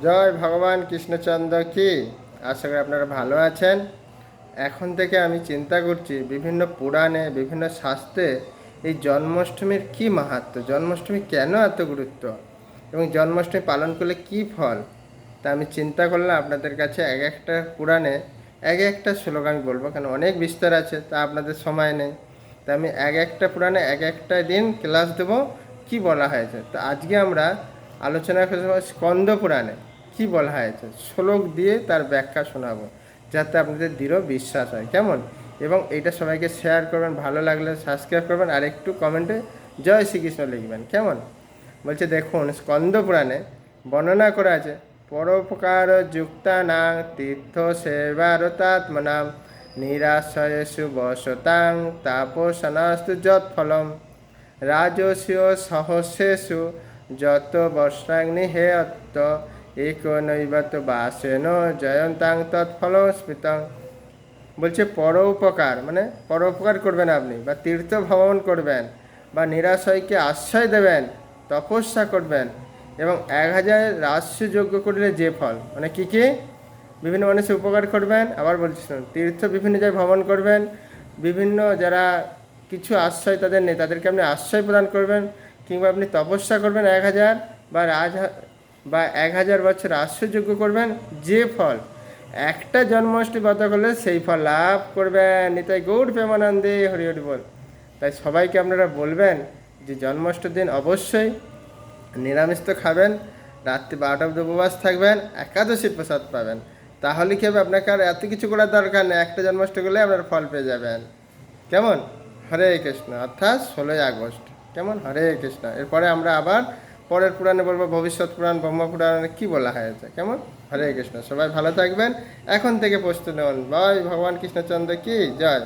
জয় ভগবান কৃষ্ণচন্দ্র কি। আশা করি আপনারা ভালো আছেন। এখন থেকে আমি চিন্তা করছি বিভিন্ন পুরাণে বিভিন্ন শাস্ত্রে এই জন্মাষ্টমীর কি মাহাত্ম্য, জন্মাষ্টমী কেন এত গুরুত্ব এবং জন্মাষ্টমী পালন করলে কি ফল। তা আমি চিন্তা করলাম আপনাদের কাছে এক একটা পুরাণে এক একটা শ্লোক আমি বলবো, কারণ অনেক বিস্তার আছে, তা আপনাদের সময় নেই। তা আমি এক একটা পুরাণে এক একটা দিন ক্লাস দেবো কি বলা হয়েছে। তো আজকে আমরা আলোচনা করব স্কন্দ পুরাণে কি বলা হয়েছে, শ্লোক দিয়ে তার ব্যাখ্যা শোনাবো, যাতে আপনাদের দৃঢ় বিশ্বাস হয়। কেমন? এবং এইটা সবাইকে শেয়ার করবেন, ভালো লাগলে সাবস্ক্রাইব করবেন, আর একটু কমেন্টে জয় শ্রীকৃষ্ণ লিখবেন। কেমন? বলছে দেখুন, স্কন্দ পুরাণে বর্ণনা করা আছে, পরোপকার যুক্তানাং তীর্থ সেবারতাত্মনাম নিরাশয়েষু বসতাং তাপসনাস্তু যৎফলম রাজস্য সহস্রেষু যত বর্ষাগ্নি হেয়ত্ত এক নৈবত বাসেন জয়ন্তাং তৎফল স্মৃতং। বলছে পরোপকার মানে পরোপকার করবেন আপনি, বা তীর্থ ভ্রমণ করবেন, বা নিরাশয়কে আশ্রয় দেবেন, তপস্যা করবেন, এবং 1000 রাজস্বযজ্ঞ করলে যে ফল, মানে কী কী বিভিন্ন মানুষের উপকার করবেন। আবার বলছি শুনুন, তীর্থ বিভিন্ন জায়গায় ভ্রমণ করবেন, বিভিন্ন যারা কিছু আশ্রয় তাদের নেই তাদেরকে আপনি আশ্রয় প্রদান করবেন, কিংবা আপনি তপস্যা করবেন 1000 বা 1000 বছর আশ্রয়যজ্ঞ করবেন, যে ফল একটা জন্মাষ্টমী ব্রত করলে সেই ফল লাভ করবেন। নিতাই গৌর প্রেমানন্দে হরি হরি বল। তাই সবাইকে আপনারা বলবেন যে জন্মাষ্টমীর দিন অবশ্যই নিরামিষ তো খাবেন, রাত্রি 12টা অবধি উপবাস থাকবেন, একাদশীর প্রসাদ পাবেন। তাহলে কী হবে, আপনাকে আর এত কিছু করার দরকার নেই, একটা জন্মাষ্টমী করলে আপনার ফল পেয়ে যাবেন। কেমন? হরে কৃষ্ণ, অর্থাৎ 16ই আগস্ট। কেমন? হরে কৃষ্ণ। এরপরে আমরা আবার পরের পুরাণে বলবো ভবিষ্যৎ পুরাণ, ব্রহ্মপুরাণে কী বলা হয়েছে। কেমন? হরে কৃষ্ণ। সবাই ভালো থাকবেন, এখন থেকে প্রস্তুত নেন। জয় ভগবান কৃষ্ণচন্দ্র কি জয়।